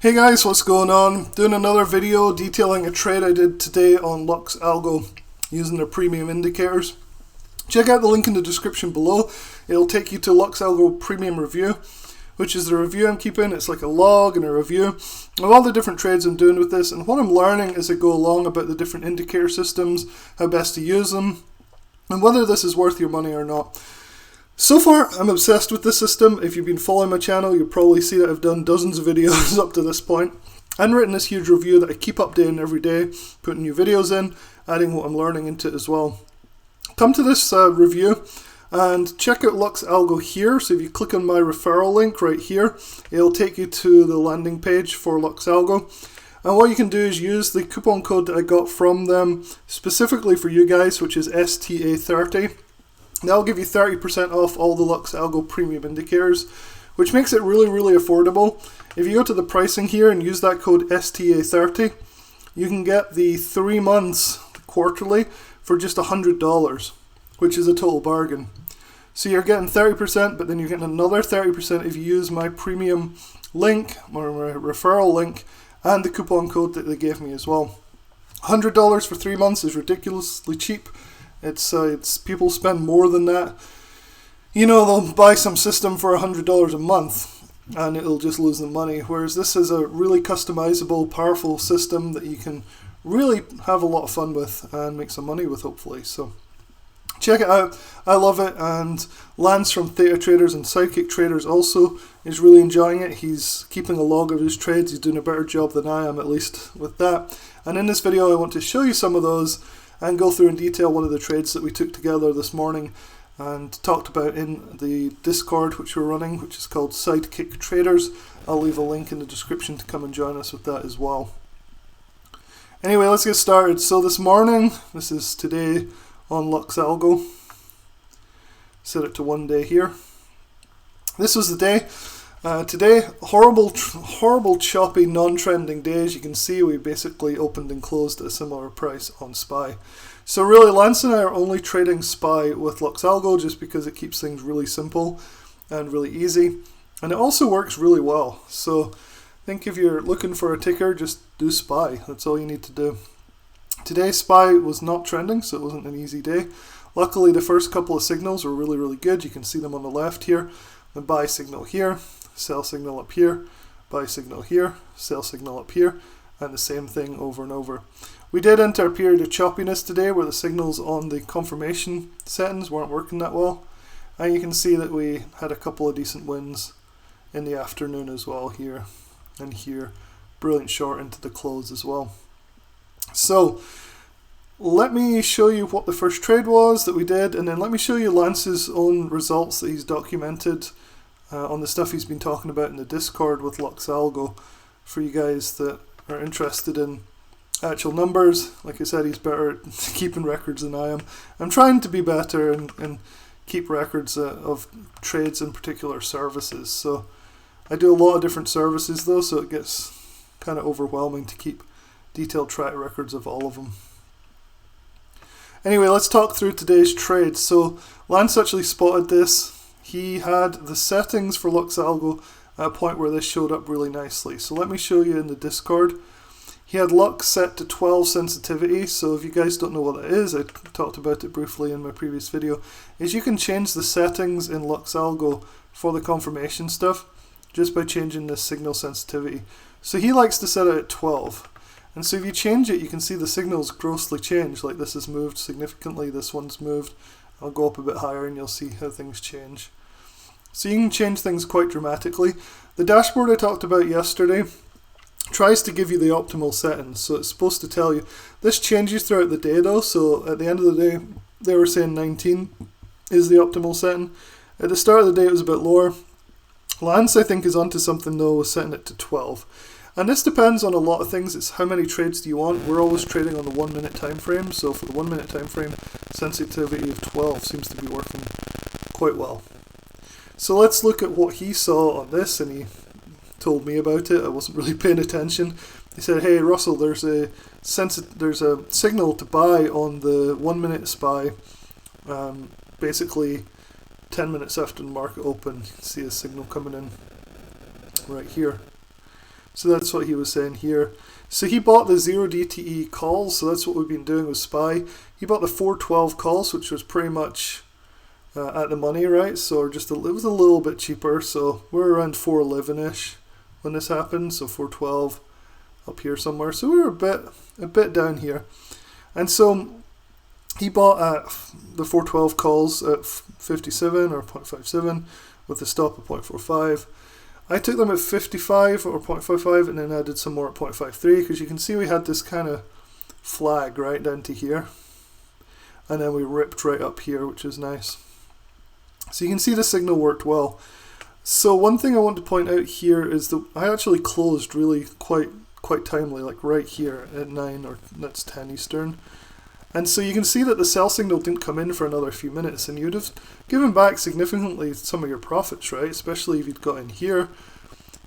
Hey guys, what's going on? Doing another video detailing a trade I did today on Algo using their premium indicators. Check out the link in the description below. It'll take you to Algo Premium Review, which is the review I'm keeping. It's like a log and a review of all the different trades I'm doing with this and what I'm learning as I go along about the different indicator systems, how best to use them, and whether this is worth your money or not. So far, I'm obsessed with this system. If you've been following my channel, you'll probably see that I've done dozens of videos up to this point and written this huge review that I keep updating every day, putting new videos in, adding what I'm learning into it as well. Come to this review and check out Algo here. So if you click on my referral link right here, it'll take you to the landing page for Algo. And what you can do is use the coupon code that I got from them specifically for you guys, which is STA30. That'll give you 30% off all the Algo premium indicators, which makes it really affordable. If you go to the pricing here and use that code STA30, you can get the 3 months quarterly for just $100, which is a total bargain. So you're getting 30%, but then you're getting another 30% if you use my premium link, or my referral link, and the coupon code that they gave me as well. $100 for 3 months is ridiculously cheap. It's people spend more than that. You know, they'll buy some system for $100 a month and it'll just lose them money. Whereas this is a really customizable, powerful system that you can really have a lot of fun with and make some money with, hopefully. So check it out. I love it. And Lance from Theta Traders and Sidekick Traders also is really enjoying it. He's keeping a log of his trades. He's doing a better job than I am, at least with that. And in this video, I want to show you some of those and go through in detail one of the trades that we took together this morning and talked about in the Discord which we're running, which is called Sidekick Traders. I'll leave a link in the description to come and join us with that as well. Anyway, let's get started. So this morning, this is today on Algo. Set it to 1 day here. This was the day. Today, horrible choppy non-trending day. As you can see, we basically opened and closed at a similar price on SPY. So really, Lance and I are only trading SPY with Algo just because it keeps things really simple and really easy. And it also works really well. So I think if you're looking for a ticker, just do SPY. That's all you need to do. Today, SPY was not trending, so it wasn't an easy day. Luckily, the first couple of signals were really good. You can see them on the left here. The buy signal here. Sell signal up here, buy signal here, sell signal up here, and the same thing over and over. We did enter a period of choppiness today where the signals on the confirmation settings weren't working that well, and you can see that we had a couple of decent wins in the afternoon as well here and here. Brilliant short into the close as well. So let me show you what the first trade was that we did, and then let me show you Lance's own results that he's documented on the stuff he's been talking about in the Discord with Algo for you guys that are interested in actual numbers. Like I said, he's better at keeping records than I am. I'm trying to be better and keep records of trades in particular services. So I do a lot of different services though, so it gets kind of overwhelming to keep detailed track records of all of them. Anyway, let's talk through today's trade. So Lance actually spotted this. He had the settings for Algo at a point where this showed up really nicely. So let me show you in the Discord. He had Lux set to 12 sensitivity. So if you guys don't know what that is, I talked about it briefly in my previous video, is you can change the settings in Algo for the confirmation stuff just by changing the signal sensitivity. So he likes to set it at 12. And so if you change it, you can see the signals grossly change. Like this has moved significantly, this one's moved. I'll go up a bit higher and you'll see how things change. So you can change things quite dramatically. The dashboard I talked about yesterday tries to give you the optimal settings. So it's supposed to tell you. This changes throughout the day though. So at the end of the day, they were saying 19 is the optimal setting. At the start of the day, it was a bit lower. Lance, I think, is onto something though, was setting it to 12. And this depends on a lot of things. It's how many trades do you want. We're always trading on the 1 minute time frame. So for the 1 minute time frame, sensitivity of 12 seems to be working quite well. So let's look at what he saw on this, and he told me about it. I wasn't really paying attention. He said, "Hey Russell, there's a signal to buy on the 1 minute SPY. Basically, 10 minutes after the market open, you can see a signal coming in right here." So that's what he was saying here. So he bought the 0 DTE calls, so that's what we've been doing with SPY. He bought the 412 calls, which was pretty much at the money, right? So it was a little bit cheaper, so we're around 411-ish when this happened, so 412 up here somewhere. So we were a bit down here. And so he bought at the 412 calls at 57 or 0.57 with the stop at 0.45. I took them at 55 or 0.55 and then added some more at 0.53 because you can see we had this kind of flag right down to here. And then we ripped right up here, which is nice. So you can see the signal worked well. So one thing I want to point out here is that I actually closed really quite timely, like right here at 9 or that's 10 Eastern. And so you can see that the sell signal didn't come in for another few minutes, and you'd have given back significantly some of your profits, right? Especially if you'd got in here,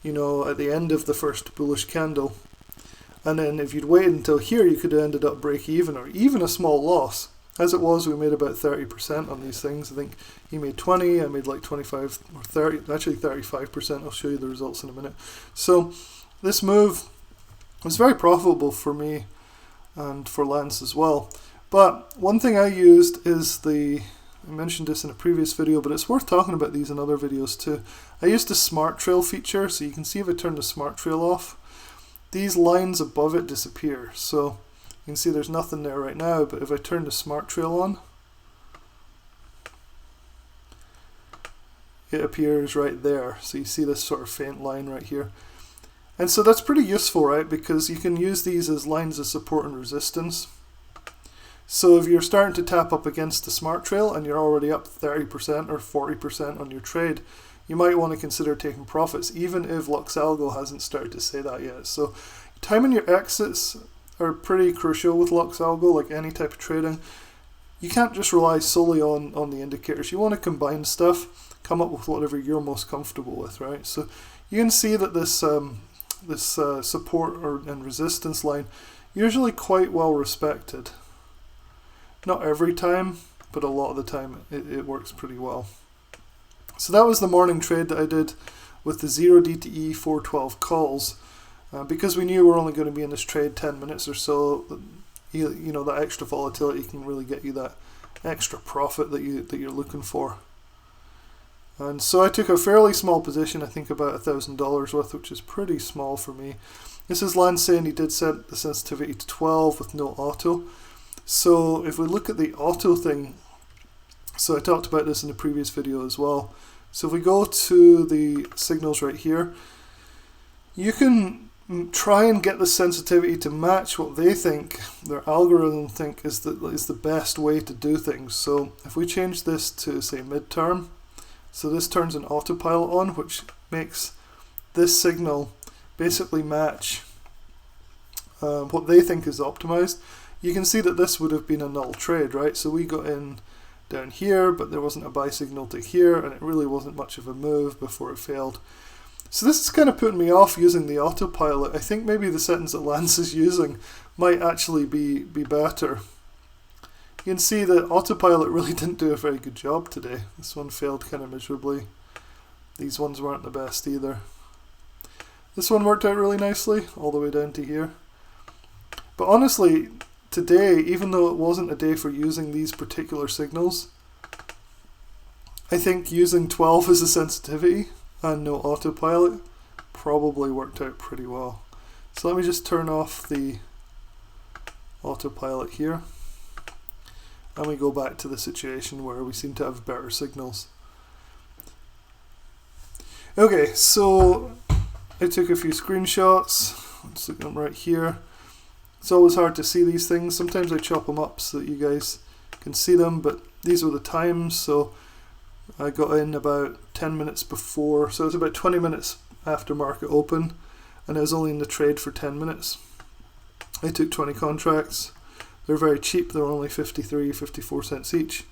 you know, at the end of the first bullish candle. And then if you'd waited until here, you could have ended up break even or even a small loss. As it was, we made about 30% on these things. I think he made 20, I made like 25 or 30, actually 35%. I'll show you the results in a minute. So this move was very profitable for me and for Lance as well. But one thing I used is I mentioned this in a previous video, but it's worth talking about these in other videos too. I used the Smart Trail feature, so you can see if I turn the Smart Trail off, these lines above it disappear. So you can see there's nothing there right now, but if I turn the Smart Trail on, it appears right there. So you see this sort of faint line right here. And so that's pretty useful, right? Because you can use these as lines of support and resistance. So if you're starting to tap up against the Smart Trail and you're already up 30% or 40% on your trade, you might want to consider taking profits, even if Lux Algo hasn't started to say that yet. So timing your exits are pretty crucial with Lux Algo, like any type of trading. You can't just rely solely on the indicators. You want to combine stuff, come up with whatever you're most comfortable with, right? So you can see that this support and resistance line usually quite well respected. Not every time, but a lot of the time it works pretty well. So that was the morning trade that I did with the 0 DTE 412 calls. Because we knew we were only going to be in this trade 10 minutes or so, you know, that extra volatility can really get you that extra profit that you're looking for. And so I took a fairly small position, I think about $1,000 worth, which is pretty small for me. This is Lance saying he did set the sensitivity to 12 with no auto. So if we look at the auto thing, so I talked about this in the previous video as well. So if we go to the signals right here, you can try and get the sensitivity to match what they think, their algorithm think is the best way to do things. So if we change this to say midterm, so this turns an autopilot on, which makes this signal basically match what they think is optimized. You can see that this would have been a null trade, right? So we got in down here, but there wasn't a buy signal to here, and it really wasn't much of a move before it failed. So this is kind of putting me off using the autopilot. I think maybe the settings that Lance is using might actually be better. You can see that autopilot really didn't do a very good job today. This one failed kind of miserably. These ones weren't the best either. This one worked out really nicely, all the way down to here. But honestly, today, even though it wasn't a day for using these particular signals, I think using 12 as a sensitivity and no autopilot probably worked out pretty well. So let me just turn off the autopilot here, and we go back to the situation where we seem to have better signals. Okay, so I took a few screenshots. Let's look at them right here. It's always hard to see these things. Sometimes I chop them up so that you guys can see them, but these were the times. So I got in about 10 minutes before, so it was about 20 minutes after market open, and I was only in the trade for 10 minutes. I took 20 contracts. They're very cheap. They're only 54 cents each.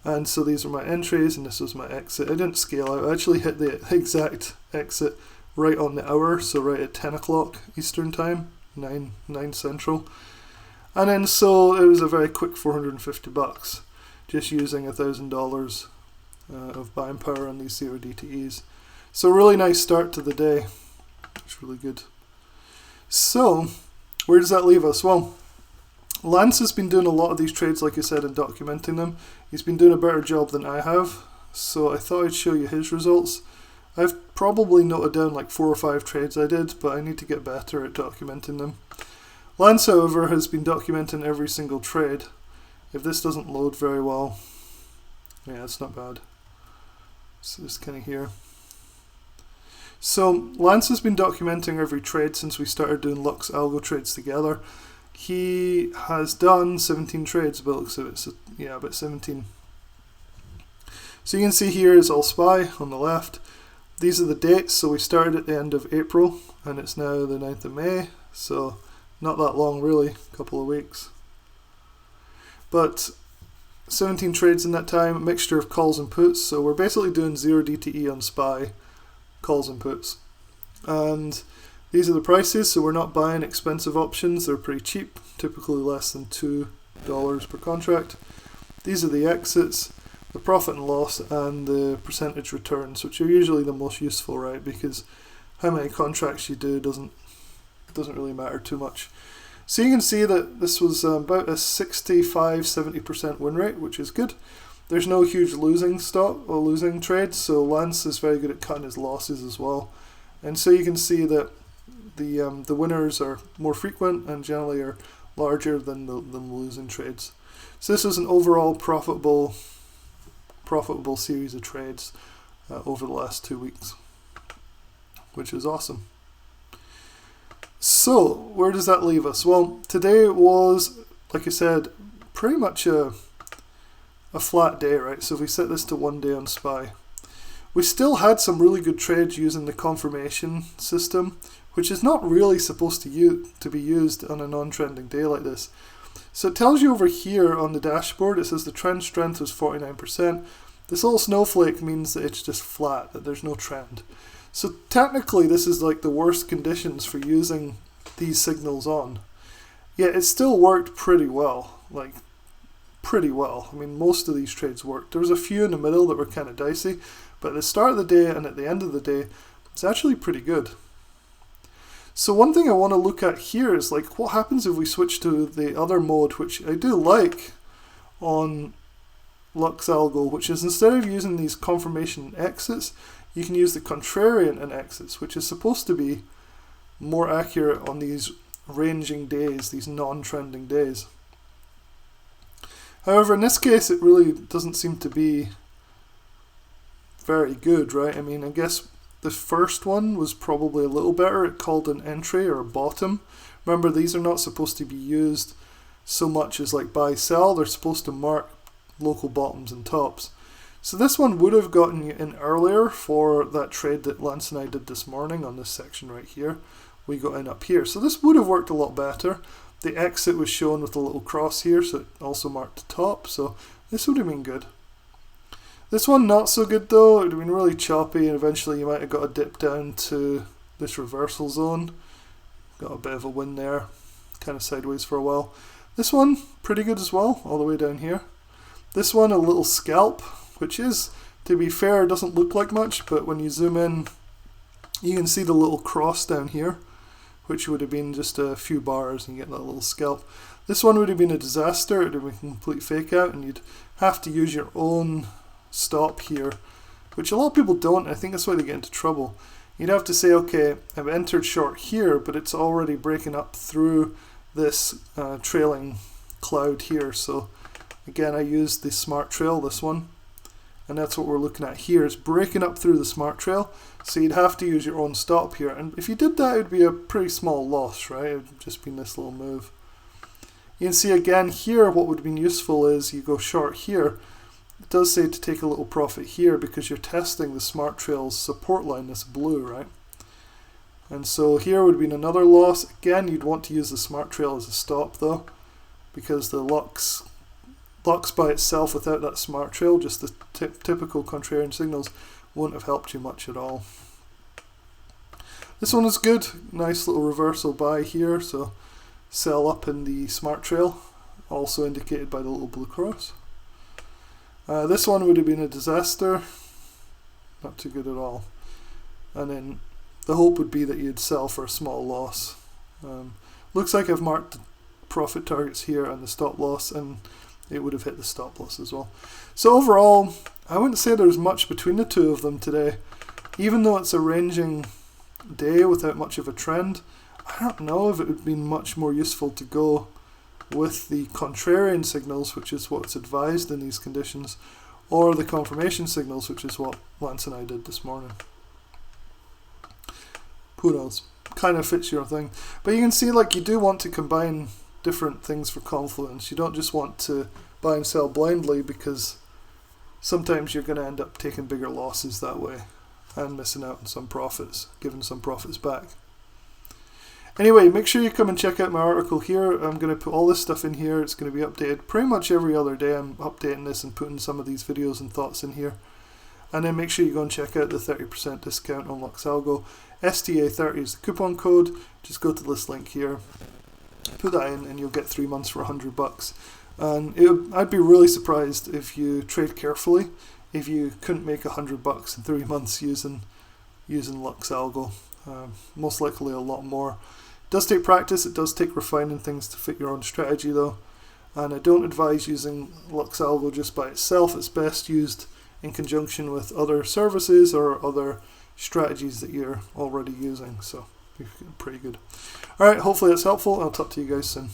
And so these are my entries, and this was my exit. I didn't scale out. I actually hit the exact exit right on the hour, so right at 10 o'clock Eastern time. 9 Central, and then so it was a very quick $450 just using $1,000 of buying power on these 0 DTEs. So really nice start to the day. It's really good. So where does that leave us? Well, Lance has been doing a lot of these trades, like I said, and documenting them. He's been doing a better job than I have, so I thought I'd show you his results. I've probably noted down like 4 or 5 trades I did, but I need to get better at documenting them. Lance, however, has been documenting every single trade. If this doesn't load very well, yeah, it's not bad. So it's kind of here. So Lance has been documenting every trade since we started doing Lux Algo trades together. He has done 17 trades, but it looks like it's, yeah, about 17. So you can see here is all SPY on the left. These are the dates, so we started at the end of April, and it's now the 9th of May, so not that long really, a couple of weeks. But 17 trades in that time, a mixture of calls and puts, so we're basically doing 0 DTE on SPY, calls and puts. And these are the prices, so we're not buying expensive options, they're pretty cheap, typically less than $2 per contract. These are the exits, the profit and loss, and the percentage returns, which are usually the most useful, right? Because how many contracts you do doesn't really matter too much. So you can see that this was about a 65-70% win rate, which is good. There's no huge losing stock or losing trades, so Lance is very good at cutting his losses as well. And so you can see that the winners are more frequent and generally are larger than the losing trades. So this was an overall profitable series of trades over the last 2 weeks, which is awesome. So where does that leave us? Well, today was, like I said, pretty much a flat day, right? So if we set this to 1 day on SPY, we still had some really good trades using the confirmation system, which is not really supposed to be used on a non-trending day like this. So it tells you over here on the dashboard, it says the trend strength was 49%. This little snowflake means that it's just flat, that there's no trend. So technically this is like the worst conditions for using these signals on. Yet it still worked pretty well, like pretty well. I mean, most of these trades worked. There was a few in the middle that were kind of dicey, but at the start of the day and at the end of the day, it's actually pretty good. So one thing I want to look at here is like what happens if we switch to the other mode, which I do like on Lux Algo, which is instead of using these confirmation exits, you can use the contrarian in exits, which is supposed to be more accurate on these ranging days, these non-trending days. However, in this case, it really doesn't seem to be very good, right? I mean, I guess the first one was probably a little better. It called an entry or a bottom. Remember, these are not supposed to be used so much as like buy, sell. They're supposed to mark local bottoms and tops. So this one would have gotten you in earlier for that trade that Lance and I did this morning on this section right here. We got in up here. So this would have worked a lot better. The exit was shown with a little cross here, so it also marked the top. So this would have been good. This one not so good though. It would have been really choppy, and eventually you might have got a dip down to this reversal zone. Got a bit of a win there, kind of sideways for a while. This one pretty good as well, all the way down here. This one a little scalp, which is, to be fair, doesn't look like much, but when you zoom in, you can see the little cross down here, which would have been just a few bars and you get that little scalp. This one would have been a disaster. It would have been a complete fake out, and you'd have to use your own stop here, which a lot of people don't. I think that's why they get into trouble. You'd have to say, okay, I've entered short here, but it's already breaking up through this trailing cloud here. So again, I used the smart trail, this one, and that's what we're looking at here, is breaking up through the smart trail. So you'd have to use your own stop here, and if you did that, it would be a pretty small loss, right? It would just be this little move. You can see again here, what would have been useful is you go short here. It does say to take a little profit here because you're testing the smart trail's support line, this blue, right? And so here would have been another loss. Again, you'd want to use the smart trail as a stop though, because the Lux by itself without that smart trail, just the typical contrarian signals, won't have helped you much at all. This one is good. Nice little reversal buy here, so sell up in the smart trail, also indicated by the little blue cross. This one would have been a disaster, not too good at all. And then the hope would be that you'd sell for a small loss Looks like I've marked the profit targets here and the stop loss, and it would have hit the stop loss as well. So overall, I wouldn't say there's much between the two of them today. Even though it's a ranging day without much of a trend, I don't know if it would be much more useful to go with the contrarian signals, which is what's advised in these conditions, or the confirmation signals, which is what Lance and I did this morning. Who knows? Kind of fits your thing. But you can see, like, you do want to combine different things for confluence. You don't just want to buy and sell blindly, because sometimes you're going to end up taking bigger losses that way and missing out on some profits, giving some profits back. Anyway, make sure you come and check out my article here. I'm going to put all this stuff in here. It's going to be updated pretty much every other day. I'm updating this and putting some of these videos and thoughts in here. And then make sure you go and check out the 30% discount on Lux Algo. STA30 is the coupon code. Just go to this link here, put that in, and you'll get 3 months for $100. And I'd be really surprised if you trade carefully if you couldn't make $100 in 3 months using Lux Algo. Most likely a lot more. It does take practice. It does take refining things to fit your own strategy though. And I don't advise using Lux Algo just by itself. It's best used in conjunction with other services or other strategies that you're already using. So pretty good. Alright, hopefully that's helpful. I'll talk to you guys soon.